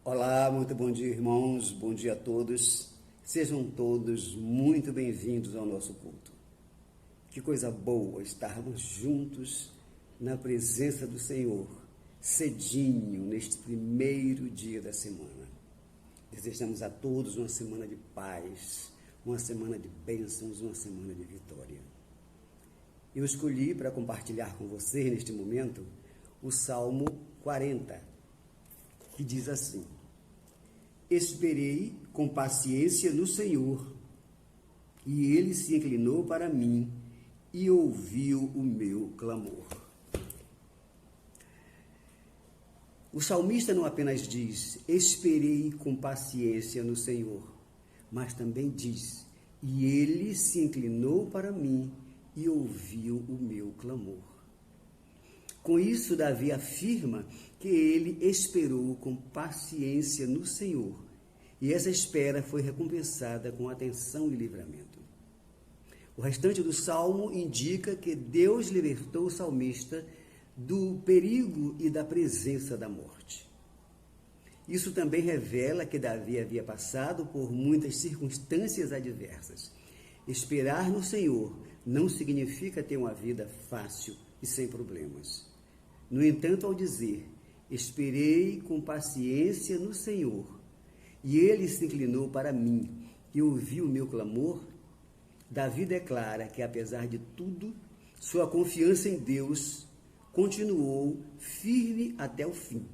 Olá, muito bom dia, irmãos, bom dia a todos. Sejam todos muito bem-vindos ao nosso culto. Que coisa boa estarmos juntos na presença do Senhor, cedinho, neste primeiro dia da semana. Desejamos a todos uma semana de paz, uma semana de bênçãos, uma semana de vitória. Eu escolhi para compartilhar com você neste momento o Salmo 40, que diz assim: Esperei com paciência no Senhor, e Ele se inclinou para mim e ouviu o meu clamor. O salmista não apenas diz, esperei com paciência no Senhor, mas também diz, e Ele se inclinou para mim e ouviu o meu clamor. Com isso, Davi afirma que ele esperou com paciência no Senhor, e essa espera foi recompensada com atenção e livramento. O restante do salmo indica que Deus libertou o salmista do perigo e da presença da morte. Isso também revela que Davi havia passado por muitas circunstâncias adversas. Esperar no Senhor não significa ter uma vida fácil e sem problemas. No entanto, ao dizer, esperei com paciência no Senhor, e Ele se inclinou para mim e ouviu o meu clamor, Davi declara que, apesar de tudo, sua confiança em Deus continuou firme até o fim.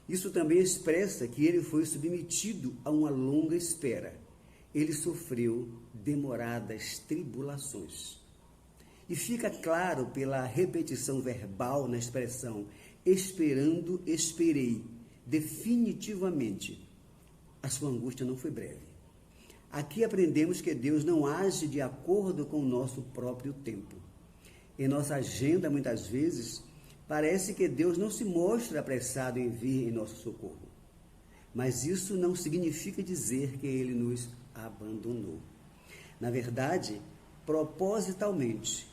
Isso também expressa que ele foi submetido a uma longa espera. Ele sofreu demoradas tribulações. E fica claro pela repetição verbal na expressão esperando, esperei, definitivamente. A sua angústia não foi breve. Aqui aprendemos que Deus não age de acordo com o nosso próprio tempo. Em nossa agenda, muitas vezes, parece que Deus não se mostra apressado em vir em nosso socorro. Mas isso não significa dizer que Ele nos abandonou. Na verdade, propositalmente,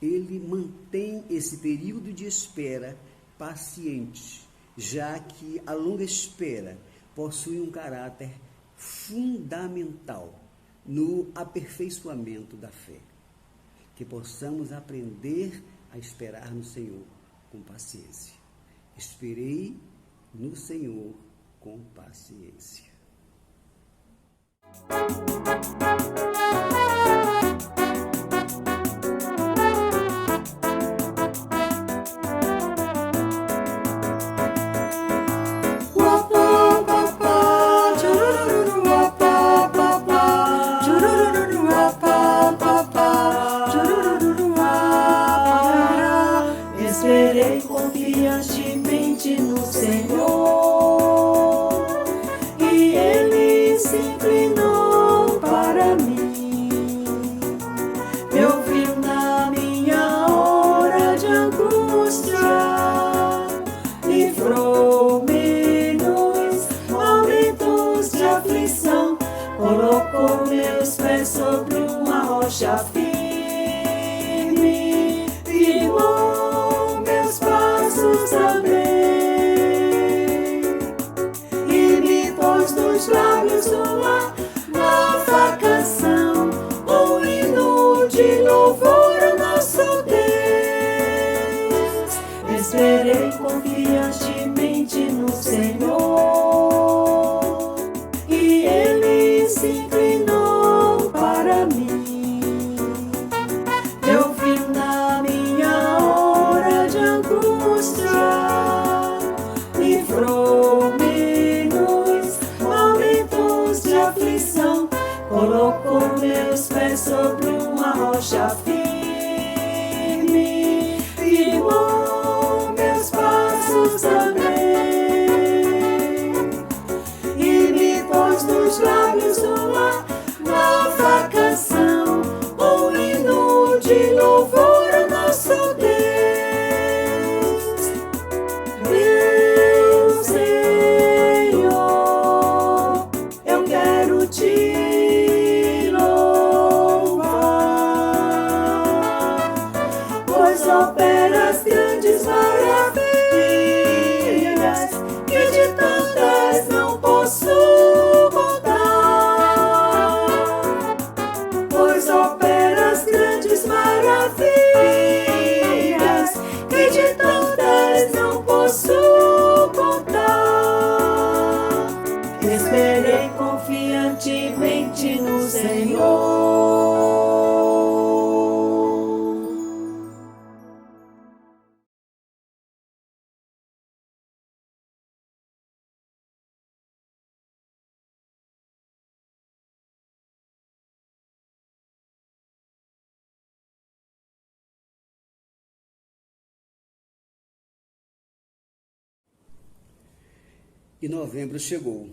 Ele mantém esse período de espera paciente, já que a longa espera possui um caráter fundamental no aperfeiçoamento da fé. Que possamos aprender a esperar no Senhor com paciência. Esperei no Senhor com paciência. Esperei confiantemente no Senhor, e Ele se inclinou para mim. Me ouviu na minha hora de angústia, livrou-me nos momentos de aflição, colocou meus pés sobre uma rocha firme, firmou meus passos também, e me pôs nos lábios uma nova canção, um hino de louvor ao nosso Deus. Esperei confiantemente no Senhor, e Ele se inclinou para mim. Me ouviu na minha hora de angústia, livrou-me nos momentos de aflição, colocou meus pés sobre uma rocha firme, firmou meus passos também, e me pôs nos lábios uma nova canção, um hino de louvor ao nosso Deus. Meu Senhor, eu quero te louvar, pois operas grandes crê confiantemente no Senhor. E novembro chegou.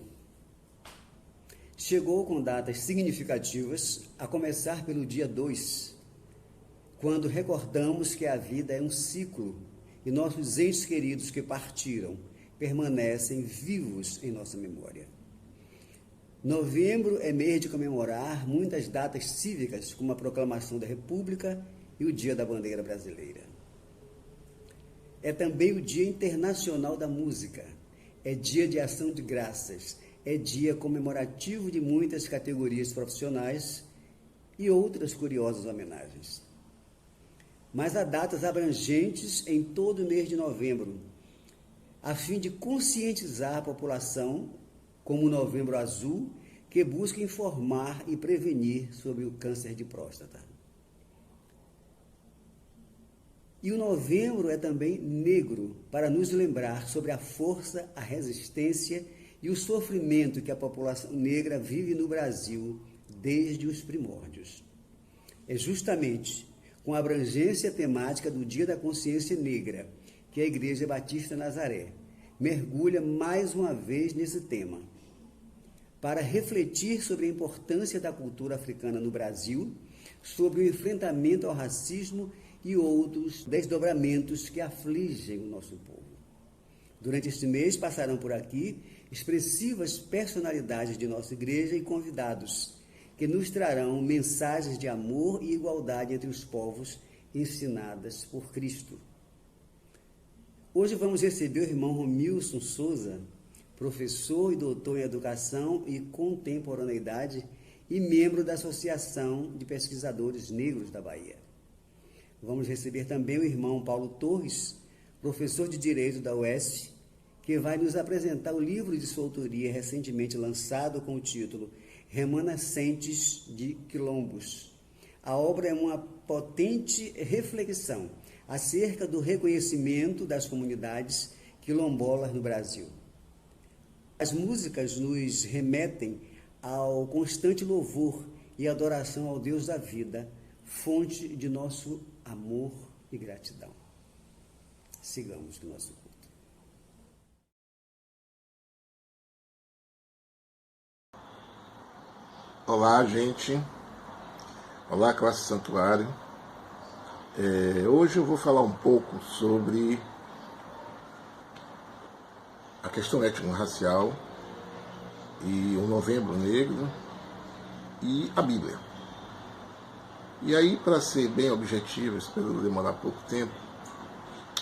Chegou com datas significativas, a começar pelo dia 2, quando recordamos que a vida é um ciclo e nossos entes queridos que partiram permanecem vivos em nossa memória. Novembro é mês de comemorar muitas datas cívicas, como a proclamação da República e o Dia da Bandeira Brasileira. É também o Dia Internacional da Música. É dia de ação de graças, é dia comemorativo de muitas categorias profissionais e outras curiosas homenagens. Mas há datas abrangentes em todo o mês de novembro, a fim de conscientizar a população, como o Novembro Azul, que busca informar e prevenir sobre o câncer de próstata. E o novembro é também negro, para nos lembrar sobre a força, a resistência e o sofrimento que a população negra vive no Brasil desde os primórdios. É justamente com a abrangência temática do Dia da Consciência Negra que a Igreja Batista Nazaré mergulha mais uma vez nesse tema, para refletir sobre a importância da cultura africana no Brasil, sobre o enfrentamento ao racismo e outros desdobramentos que afligem o nosso povo. Durante este mês passarão por aqui expressivas personalidades de nossa igreja e convidados, que nos trarão mensagens de amor e igualdade entre os povos ensinadas por Cristo. Hoje vamos receber o irmão Romilson Souza, professor e doutor em Educação e Contemporaneidade e membro da Associação de Pesquisadores Negros da Bahia. Vamos receber também o irmão Paulo Torres, professor de Direito da UESF, que vai nos apresentar o livro de sua autoria recentemente lançado com o título Remanescentes de Quilombos. A obra é uma potente reflexão acerca do reconhecimento das comunidades quilombolas no Brasil. As músicas nos remetem ao constante louvor e adoração ao Deus da vida, fonte de nosso amor e gratidão. Sigamos com o nosso culto. Olá, gente. Olá, classe Santuário. Hoje eu vou falar um pouco sobre a questão étnico-racial e o Novembro Negro e a Bíblia. E aí, para ser bem objetivo, espero demorar pouco tempo,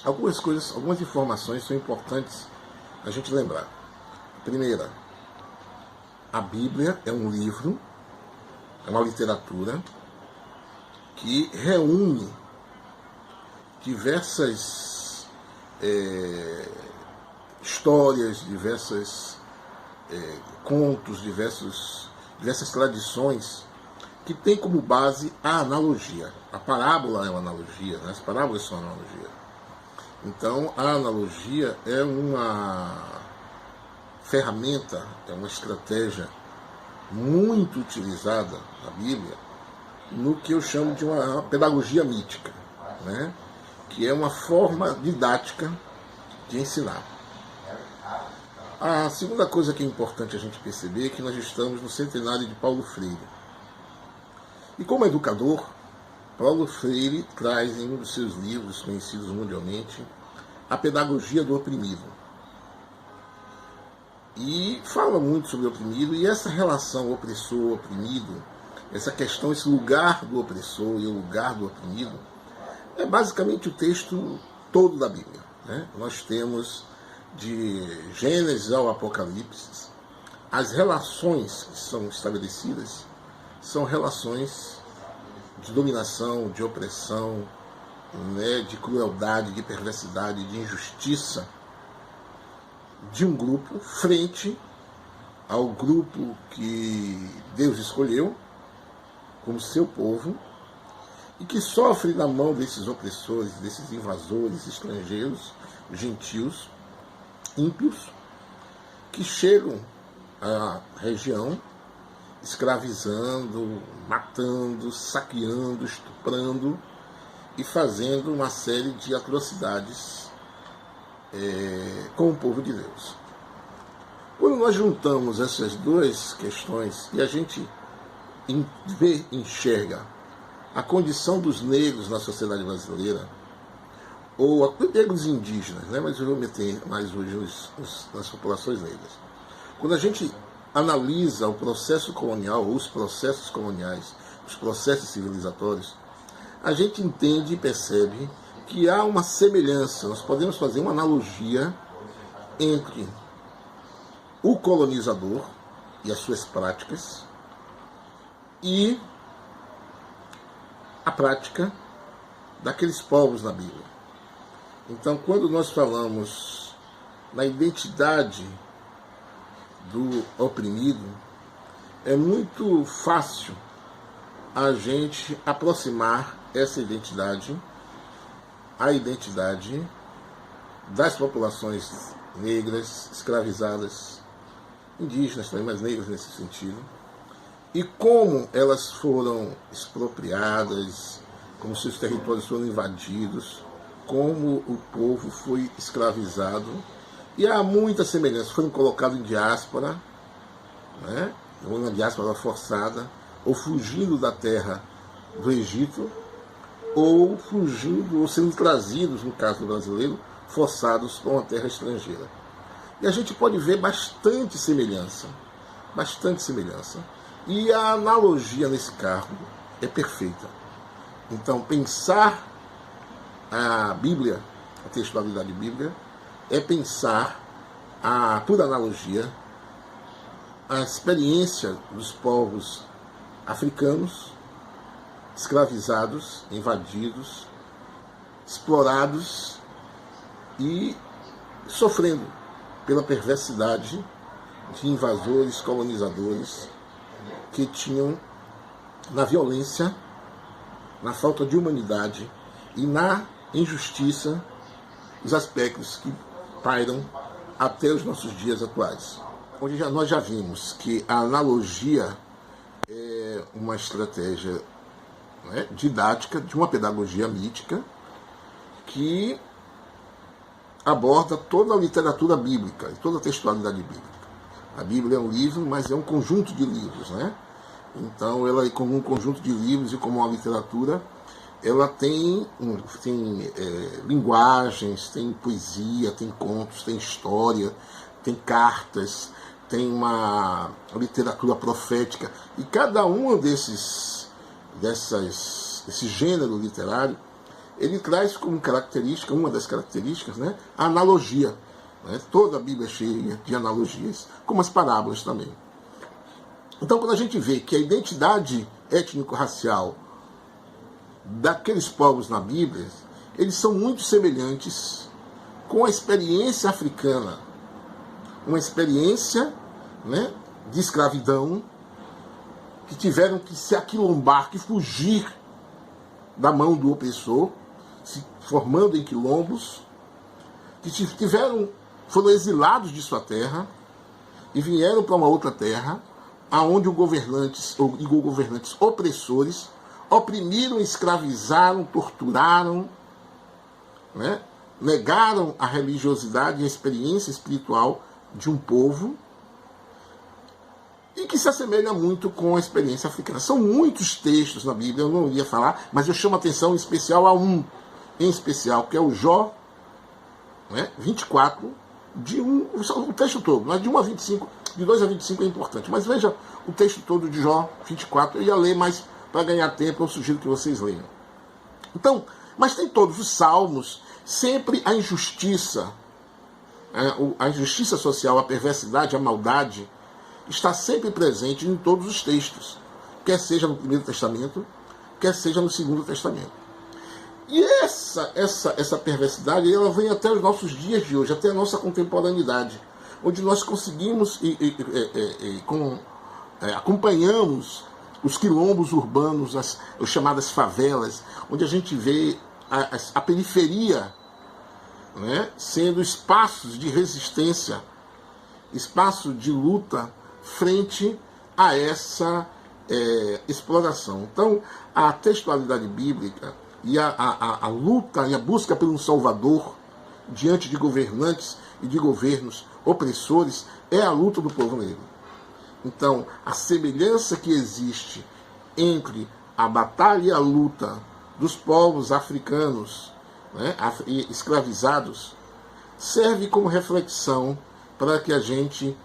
algumas informações são importantes a gente lembrar. A primeira, a Bíblia é um livro, é uma literatura que reúne diversas histórias, diversos contos, diversas tradições que tem como base a analogia. A parábola é uma analogia, né? As parábolas são uma analogia. Então, a analogia é uma ferramenta, é uma estratégia muito utilizada na Bíblia no que eu chamo de uma pedagogia mítica, né? Que é uma forma didática de ensinar. A segunda coisa que é importante a gente perceber é que nós estamos no centenário de Paulo Freire. E como educador, Paulo Freire traz em um dos seus livros conhecidos mundialmente a pedagogia do oprimido. E fala muito sobre o oprimido, e essa relação opressor-oprimido, essa questão, esse lugar do opressor e o lugar do oprimido, é basicamente o texto todo da Bíblia, né? Nós temos de Gênesis ao Apocalipse, as relações que são estabelecidas são relações de dominação, de opressão, né, de crueldade, de perversidade, de injustiça de um grupo frente ao grupo que Deus escolheu como seu povo e que sofre na mão desses opressores, desses invasores estrangeiros, gentios, ímpios, que chegam à região escravizando, matando, saqueando, estuprando e fazendo uma série de atrocidades com o povo de Deus. Quando nós juntamos essas duas questões e a gente enxerga a condição dos negros na sociedade brasileira, ou negros indígenas, né? Mas eu vou meter mais hoje nas populações negras. Quando a gente analisa o processo colonial, ou os processos coloniais, os processos civilizatórios, a gente entende e percebe que há uma semelhança, nós podemos fazer uma analogia entre o colonizador e as suas práticas e a prática daqueles povos na Bíblia. Então, quando nós falamos na identidade do oprimido, é muito fácil a gente aproximar essa identidade, a identidade das populações negras, escravizadas, indígenas também, mas negras nesse sentido, e como elas foram expropriadas, como seus territórios foram invadidos, como o povo foi escravizado. E há muita semelhança. Foram colocados em diáspora, né? Uma diáspora forçada, ou fugindo da terra do Egito, ou fugindo, ou sendo trazidos, no caso do brasileiro, forçados para uma terra estrangeira. E a gente pode ver bastante semelhança. E a analogia nesse cargo é perfeita. Então, pensar a Bíblia, a textualidade bíblica, é pensar, por analogia, a experiência dos povos africanos, escravizados, invadidos, explorados e sofrendo pela perversidade de invasores, colonizadores, que tinham na violência, na falta de humanidade e na injustiça os aspectos que pairam até os nossos dias atuais. Onde nós já vimos que a analogia é uma estratégia, né, didática, de uma pedagogia mítica, que aborda toda a literatura bíblica, toda a textualidade bíblica. A Bíblia é um livro, mas é um conjunto de livros, né? Então, ela, como um conjunto de livros e como uma literatura, ela tem linguagens, tem poesia, tem contos, tem história, tem cartas, tem uma literatura profética. E cada um desse gênero literário, ele traz como característica, uma das características, né, a analogia. Né? Toda a Bíblia é cheia de analogias, como as parábolas também. Então, quando a gente vê que a identidade étnico-racial daqueles povos na Bíblia, eles são muito semelhantes com a experiência africana, uma experiência, né, de escravidão, que tiveram que se aquilombar, que fugir da mão do opressor, se formando em quilombos, que foram exilados de sua terra e vieram para uma outra terra, aonde governantes opressores oprimiram, escravizaram, torturaram, né? Negaram a religiosidade e a experiência espiritual de um povo, e que se assemelha muito com a experiência africana. São muitos textos na Bíblia, eu não ia falar, mas eu chamo a atenção em especial a um, em especial, que é o Jó, né? 24, o texto todo, mas de 1 a 25, de 2 a 25 é importante. Mas veja o texto todo de Jó 24, eu ia ler, mas para ganhar tempo eu sugiro que vocês leiam. Então, mas tem todos os salmos, sempre a injustiça social, a perversidade, a maldade, está sempre presente em todos os textos, quer seja no Primeiro Testamento, quer seja no Segundo Testamento. E essa perversidade, ela vem até os nossos dias de hoje, até a nossa contemporaneidade. onde nós conseguimos acompanhamos os quilombos urbanos, as chamadas favelas, onde a gente vê a periferia, né, sendo espaços de resistência, espaço de luta frente a essa exploração. Então, a textualidade bíblica e a luta e a busca por um Salvador diante de governantes e de governos opressores é a luta do povo negro. Então, a semelhança que existe entre a batalha e a luta dos povos africanos, né, escravizados, serve como reflexão para que a gente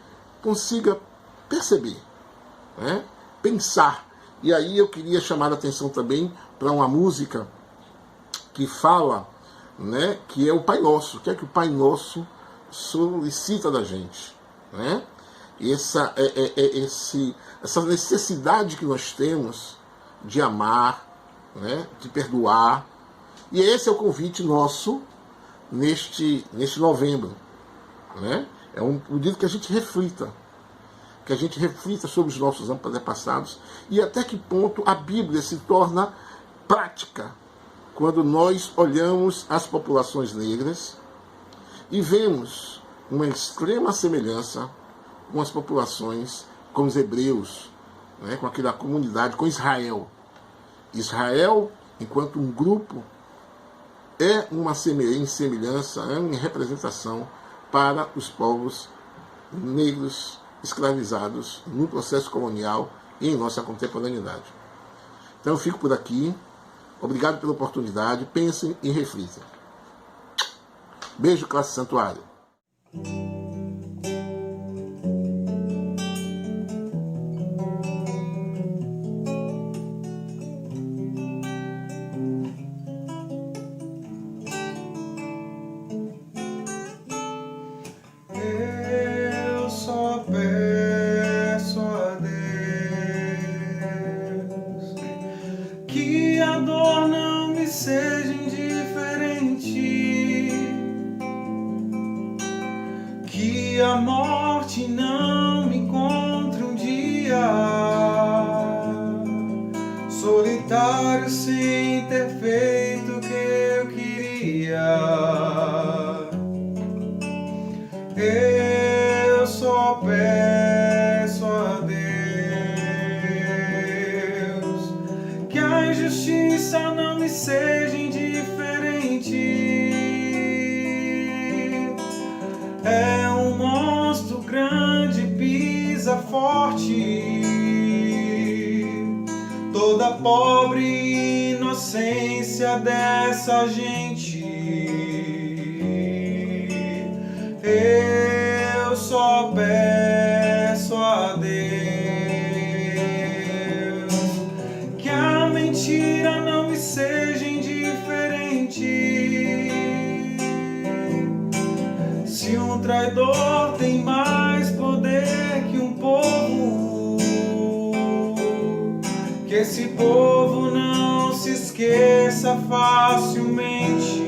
consiga perceber, né, pensar. E aí eu queria chamar a atenção também para uma música que fala, né, que é o Pai Nosso, que é que o Pai Nosso solicita da gente, né? Essa necessidade que nós temos de amar, né, de perdoar. E esse é o convite nosso neste novembro, né? É um pedido que a gente reflita sobre os nossos antepassados e até que ponto a Bíblia se torna prática quando nós olhamos as populações negras e vemos uma extrema semelhança com as populações, com os hebreus, né, com aquela comunidade, com Israel. Israel, enquanto um grupo, é uma semelhança, é uma representação para os povos negros escravizados no processo colonial e em nossa contemporaneidade. Então eu fico por aqui. Obrigado pela oportunidade. Pensem e reflitam. Beijo, classe Santuário. Eu só peço a Deus que a dor não me seja indiferente, que a morte não me encontre um dia solitário sem ter feito o que eu queria. Eu só peço a Deus que a injustiça não me seja indiferente. É um monstro grande, pisa forte, toda pobre inocência dessa gente. Eu só peço a Deus que a mentira não me seja indiferente. Se um traidor tem mais poder que um povo, que esse povo não se esqueça facilmente.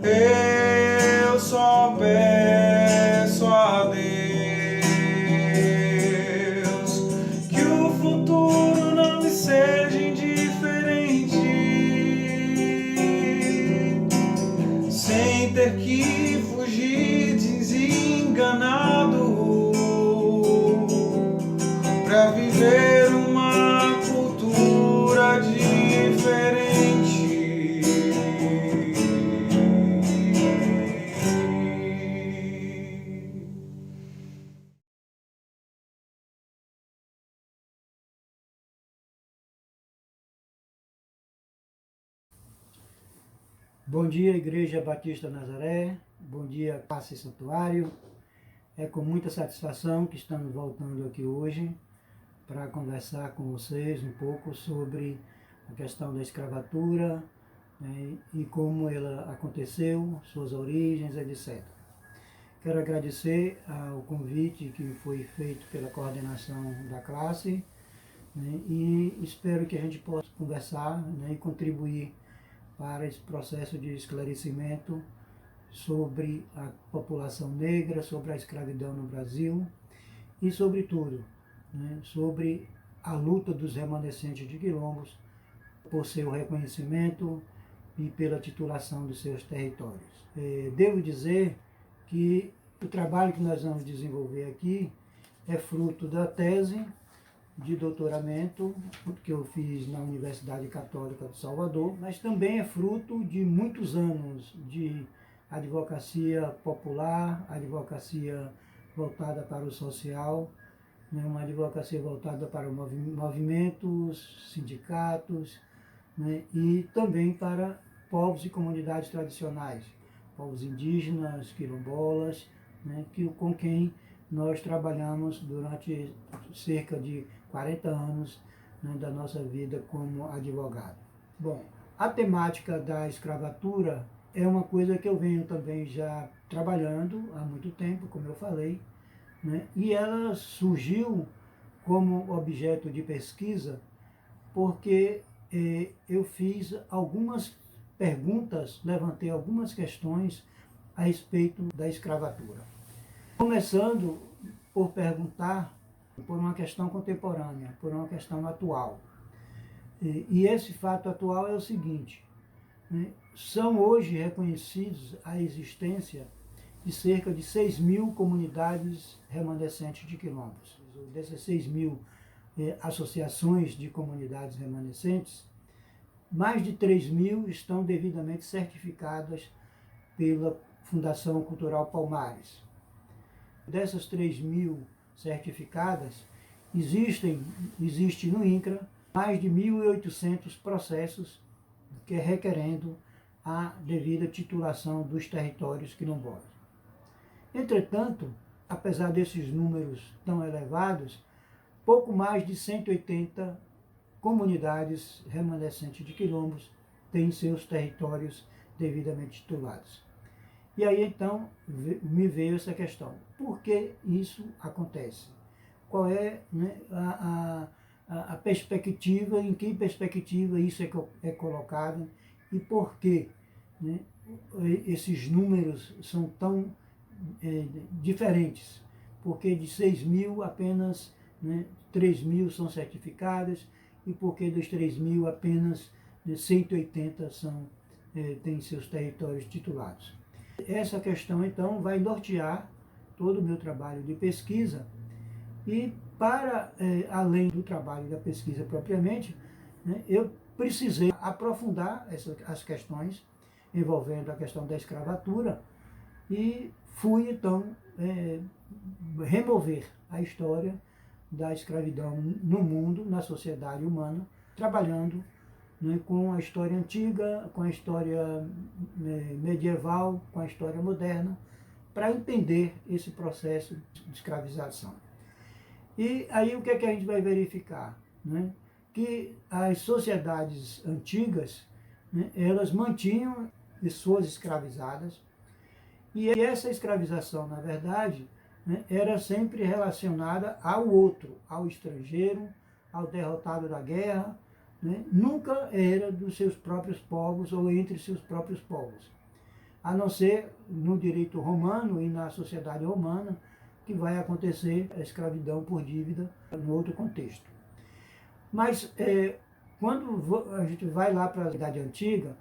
Eu só peço a Deus que o futuro não me seja indiferente, sem ter que fugir desenganado pra viver uma cultura diferente. Bom dia, Igreja Batista Nazaré. Bom dia, Classe Santuário. É com muita satisfação que estamos voltando aqui hoje para conversar com vocês um pouco sobre a questão da escravatura, né, e como ela aconteceu, suas origens, etc. Quero agradecer ao convite que foi feito pela coordenação da classe, né, e espero que a gente possa conversar, né, e contribuir para esse processo de esclarecimento sobre a população negra, sobre a escravidão no Brasil e, sobretudo, né, sobre a luta dos remanescentes de quilombos por seu reconhecimento e pela titulação dos seus territórios. Devo dizer que o trabalho que nós vamos desenvolver aqui é fruto da tese de doutoramento que eu fiz na Universidade Católica de Salvador, mas também é fruto de muitos anos de advocacia popular, advocacia voltada para o social, né, uma advocacia voltada para movimentos, sindicatos, né, e também para povos e comunidades tradicionais, povos indígenas, quilombolas, né, com quem nós trabalhamos durante cerca de 40 anos, né, da nossa vida como advogado. Bom, a temática da escravatura é uma coisa que eu venho também já trabalhando há muito tempo, como eu falei, né, e ela surgiu como objeto de pesquisa porque eu fiz algumas perguntas, levantei algumas questões a respeito da escravatura. Começando por perguntar por uma questão contemporânea, por uma questão atual. E esse fato atual é o seguinte, né? São hoje reconhecidos a existência de cerca de 6.000 comunidades remanescentes de quilombos. Dessas 6.000 associações de comunidades remanescentes, mais de 3.000 estão devidamente certificadas pela Fundação Cultural Palmares. Dessas 3.000 certificadas, existe no INCRA mais de 1.800 processos requerendo a devida titulação dos territórios quilombolas. Entretanto, apesar desses números tão elevados, pouco mais de 180 comunidades remanescentes de quilombos têm seus territórios devidamente titulados. E aí então me veio essa questão, por que isso acontece? Qual é, né, a perspectiva, em que perspectiva isso é colocado e por que, né, esses números são tão diferentes? Porque de 6.000 apenas, né, 3.000 são certificadas e porque dos 3.000 apenas 180 têm seus territórios titulados. Essa questão, então, vai nortear todo o meu trabalho de pesquisa e, para além do trabalho da pesquisa propriamente, né, eu precisei aprofundar as questões envolvendo a questão da escravatura e fui, então, remover a história da escravidão no mundo, na sociedade humana, trabalhando, né, com a história antiga, com a história medieval, com a história moderna, para entender esse processo de escravização. E aí o que é que a gente vai verificar? Né? Que as sociedades antigas, né, elas mantinham pessoas escravizadas, e essa escravização, na verdade, né, era sempre relacionada ao outro, ao estrangeiro, ao derrotado da guerra, né? Nunca era dos seus próprios povos ou entre seus próprios povos, a não ser no direito romano e na sociedade romana, que vai acontecer a escravidão por dívida no outro contexto. Mas quando a gente vai lá para a Idade Antiga,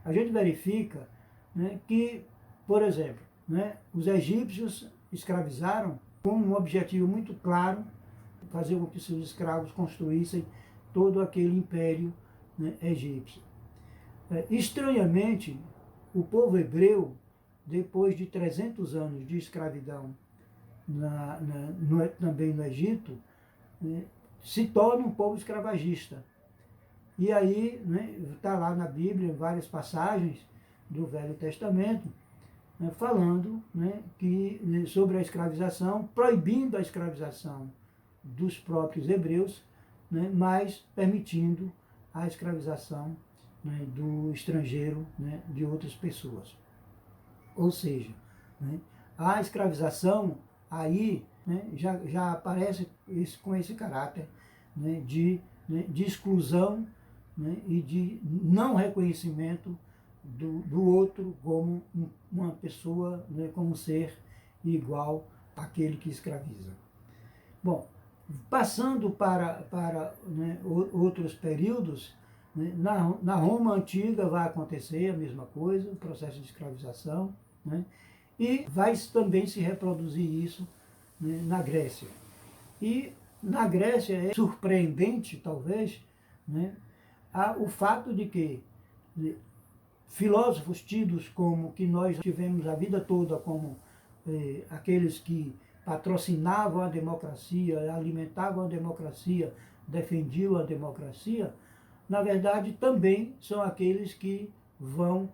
a gente verifica, né, que, por exemplo, né, os egípcios escravizaram com um objetivo muito claro, fazer com que seus escravos construíssem todo aquele império, né, egípcio. Estranhamente, o povo hebreu, depois de 300 anos de escravidão também no Egito, né, se torna um povo escravagista. E aí, né, está lá na Bíblia, em várias passagens do Velho Testamento, né, falando, né, sobre a escravização, proibindo a escravização dos próprios hebreus, né, mas permitindo a escravização, né, do estrangeiro, né, de outras pessoas. Ou seja, né, a escravização aí, né, já aparece com esse caráter, né, de exclusão, né, e de não reconhecimento do outro como uma pessoa, né, como um ser igual àquele que escraviza. Bom, passando para né, outros períodos, né, na Roma Antiga vai acontecer a mesma coisa, o processo de escravização, né, e vai também se reproduzir isso, né, na Grécia. E na Grécia é surpreendente, talvez, né, o fato de que filósofos tidos como que nós tivemos a vida toda como aqueles que patrocinavam a democracia, alimentavam a democracia, defendiam a democracia, na verdade também são aqueles que vão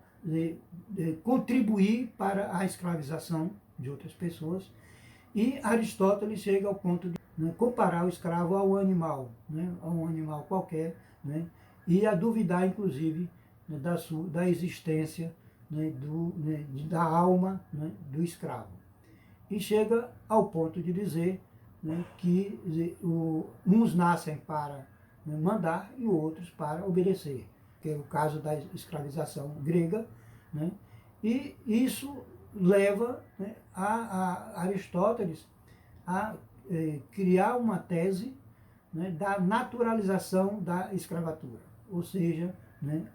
contribuir para a escravização de outras pessoas. E Aristóteles chega ao ponto de, né, comparar o escravo ao animal, né, a um animal qualquer, né, e a duvidar, inclusive, né, da existência, né, da alma, né, do escravo. E chega ao ponto de dizer, né, que uns nascem para, né, mandar e outros para obedecer, que é o caso da escravização grega, né, e isso leva, né, a Aristóteles a criar uma tese, né, da naturalização da escravatura, ou seja, né,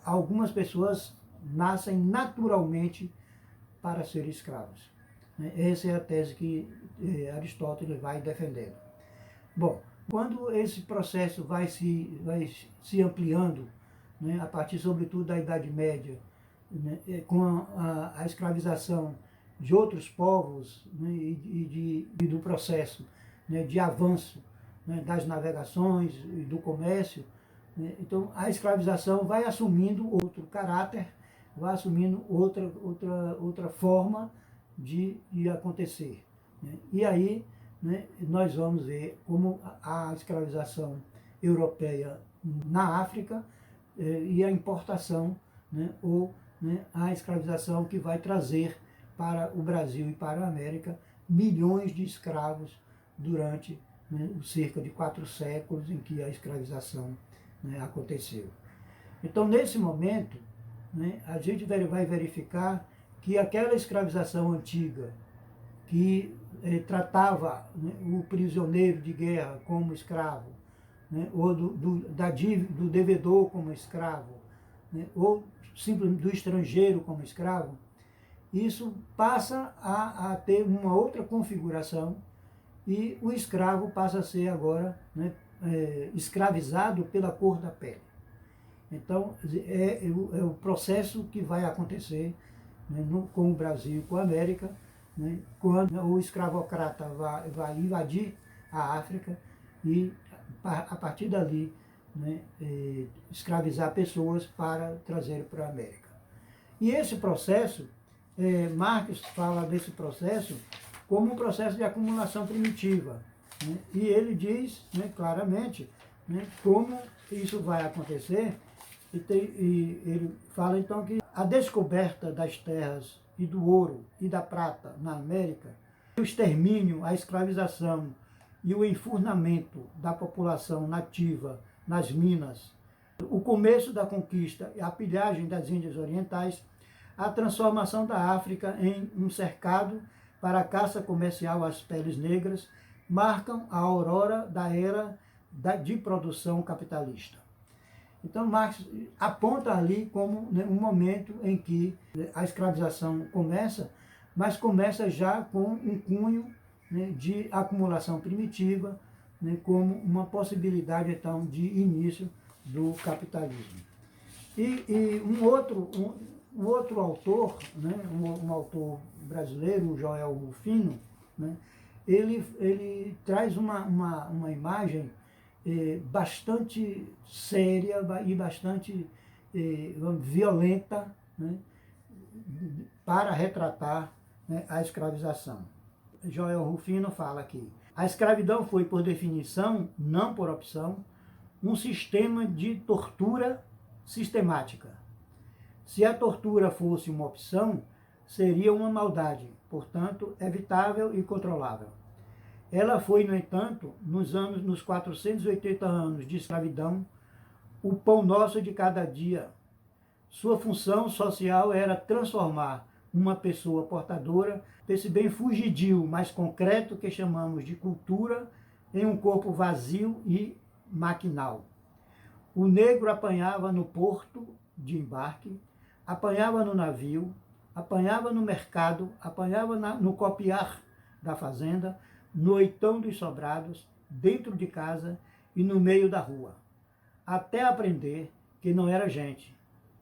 algumas pessoas nascem naturalmente para ser escravos. Essa é a tese que Aristóteles vai defendendo. Bom, quando esse processo vai se ampliando, né, a partir sobretudo da Idade Média, né, com a escravização de outros povos, né, e do processo, né, de avanço, né, das navegações e do comércio, né, então a escravização vai assumindo outro caráter, vai assumindo outra forma de acontecer, né? E aí, né, nós vamos ver como a escravização europeia na África e a importação, né, ou, né, a escravização que vai trazer para o Brasil e para a América milhões de escravos durante, né, cerca de 4 séculos em que a escravização, né, aconteceu. Então, nesse momento, né, a gente vai verificar que aquela escravização antiga, que tratava, né, o prisioneiro de guerra como escravo, né, ou do devedor como escravo, né, ou simplesmente do estrangeiro como escravo, isso passa a ter uma outra configuração e o escravo passa a ser agora, né, escravizado pela cor da pele. Então, é o processo que vai acontecer, né, com o Brasil e com a América, né, quando o escravocrata vai invadir a África e, a partir dali, né, escravizar pessoas para trazer para a América. E esse processo, Marx fala desse processo como um processo de acumulação primitiva, né, e ele diz, né, claramente, né, como isso vai acontecer. E ele fala então que a descoberta das terras e do ouro e da prata na América, o extermínio, a escravização e o enfurnamento da população nativa nas minas, o começo da conquista e a pilhagem das Índias Orientais, a transformação da África em um cercado para a caça comercial às peles negras, marcam a aurora da era de produção capitalista. Então Marx aponta ali como, né, um momento em que a escravização começa, mas começa já com um cunho, né, de acumulação primitiva, né, como uma possibilidade então de início do capitalismo. E um outro autor, né, um autor brasileiro, o Joel Rufino, né, ele traz uma imagem bastante séria e bastante violenta, né, para retratar, né, a escravização. Joel Rufino fala que a escravidão foi, por definição, não por opção, um sistema de tortura sistemática. Se a tortura fosse uma opção, seria uma maldade, portanto, evitável e controlável. Ela foi, no entanto, nos 480 anos de escravidão, o pão nosso de cada dia, Sua função social era transformar uma pessoa portadora desse bem fugidio, mais concreto, que chamamos de cultura, em um corpo vazio e maquinal. O negro apanhava no porto de embarque, apanhava no navio, apanhava no mercado, apanhava no copiar da fazenda, no oitão dos sobrados, dentro de casa e no meio da rua, até aprender que não era gente.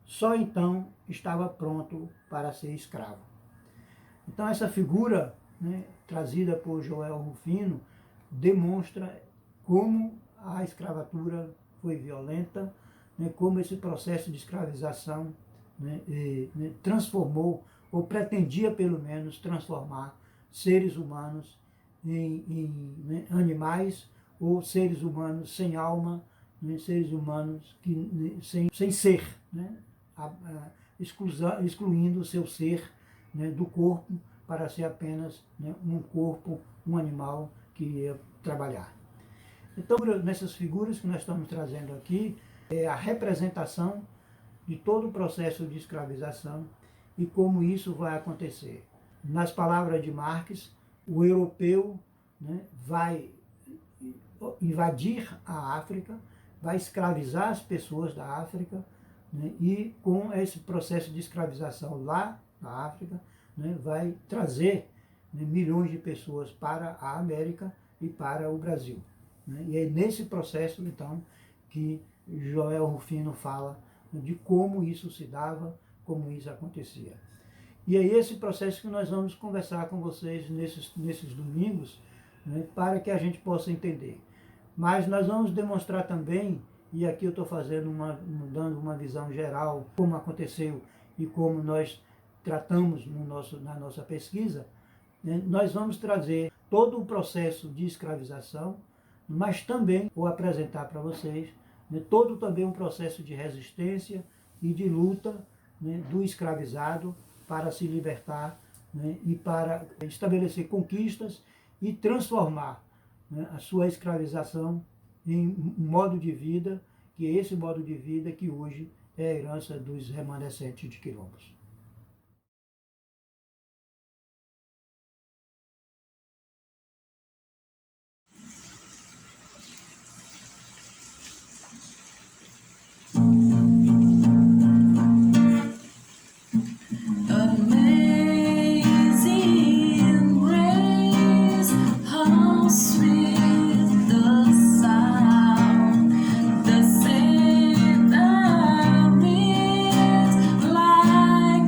Só então estava pronto para ser escravo. Então essa figura, né, trazida por Joel Rufino, demonstra como a escravatura foi violenta, né, como esse processo de escravização, né, transformou, ou pretendia pelo menos transformar seres humanos em animais, ou seres humanos sem alma, né, seres humanos sem ser, né, excluindo o seu ser, né, do corpo, para ser apenas, né, um corpo, um animal que ia trabalhar. Então, nessas figuras que nós estamos trazendo aqui, é a representação de todo o processo de escravização e como isso vai acontecer. Nas palavras de Marx, o europeu, né, vai invadir a África, vai escravizar as pessoas da África, né, e com esse processo de escravização lá na África, né, vai trazer, né, milhões de pessoas para a América e para o Brasil. Né? E é nesse processo, então, que Joel Rufino fala de como isso se dava, como isso acontecia. E é esse processo que nós vamos conversar com vocês nesses domingos, né, para que a gente possa entender. Mas nós vamos demonstrar também, e aqui eu estou dando uma visão geral, como aconteceu e como nós tratamos na nossa pesquisa, né, nós vamos trazer todo o processo de escravização, mas também vou apresentar para vocês, né, todo também um processo de resistência e de luta, né, do escravizado para se libertar, né, e para estabelecer conquistas e transformar, né, a sua escravização em um modo de vida, que é esse modo de vida que hoje é a herança dos remanescentes de quilombos. Like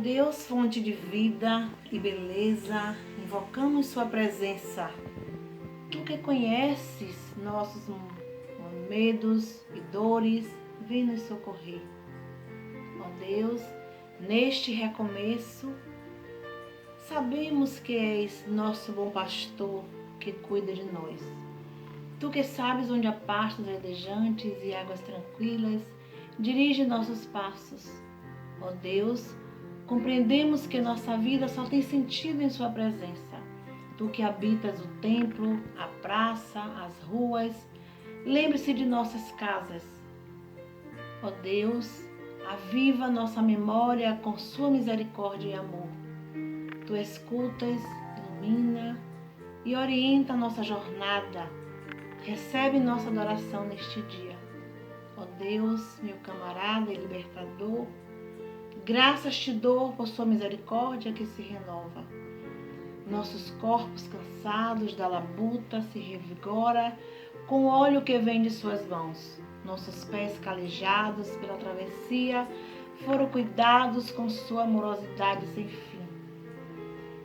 Deus, fonte de vida e beleza, invocamos sua presença. Tu que conheces nossos medos e dores, vem nos socorrer. Ó Deus, neste recomeço, sabemos que és nosso bom pastor que cuida de nós. Tu que sabes onde há pastos verdejantes e águas tranquilas, dirige nossos passos. Ó Deus, compreendemos que nossa vida só tem sentido em sua presença. Tu que habitas o templo, a praça, as ruas, lembre-se de nossas casas. Ó Deus, aviva nossa memória com sua misericórdia e amor. Tu escutas, ilumina e orienta nossa jornada. Recebe nossa adoração neste dia. Ó Deus, meu camarada e libertador, graças te dou por sua misericórdia que se renova. Nossos corpos cansados da labuta se revigora com o óleo que vem de suas mãos. Nossos pés calejados pela travessia foram cuidados com sua amorosidade sem fim.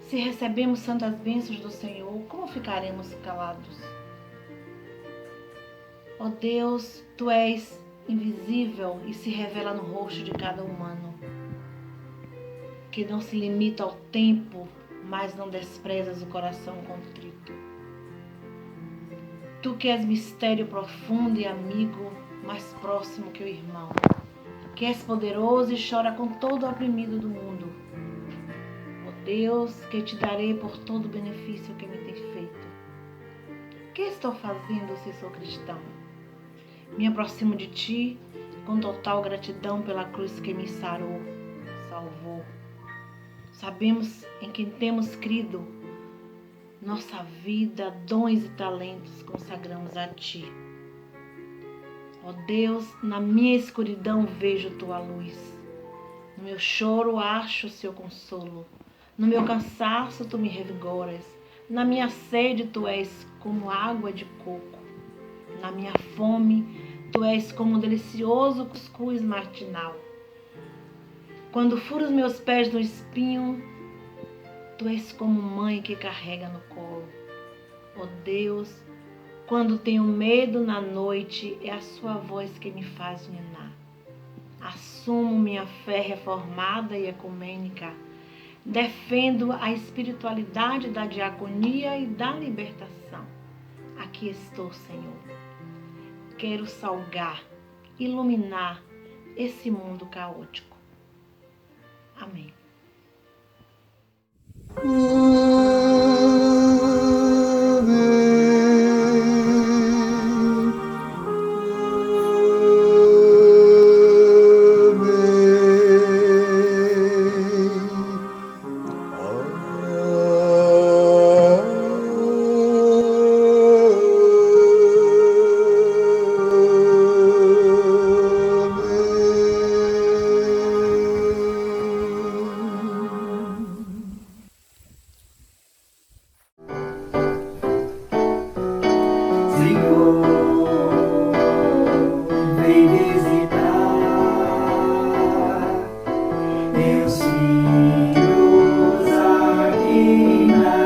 Se recebemos santas bênçãos do Senhor, como ficaremos calados? Ó Deus, tu és invisível e se revela no rosto de cada humano, que não se limita ao tempo, mas não desprezas o coração contrito. Tu que és mistério profundo e amigo, mais próximo que o irmão, que és poderoso e chora com todo o oprimido do mundo. Ó Deus, que te darei por todo o benefício que me tem feito. Que estou fazendo se sou cristão? Me aproximo de ti com total gratidão pela cruz que me sarou, salvou. Sabemos em quem temos crido. Nossa vida, dons e talentos consagramos a ti. Ó Deus, na minha escuridão vejo tua luz. No meu choro acho o seu consolo. No meu cansaço tu me revigoras. Na minha sede tu és como água de coco. Na minha fome tu és como um delicioso cuscuz matinal. Quando furo os meus pés no espinho, tu és como mãe que carrega no colo. Ó Deus, quando tenho medo na noite, é a sua voz que me faz ninar. Assumo minha fé reformada e ecumênica. Defendo a espiritualidade da diaconia e da libertação. Aqui estou, Senhor. Quero salgar, iluminar esse mundo caótico. Amém. Meus filhos aqui na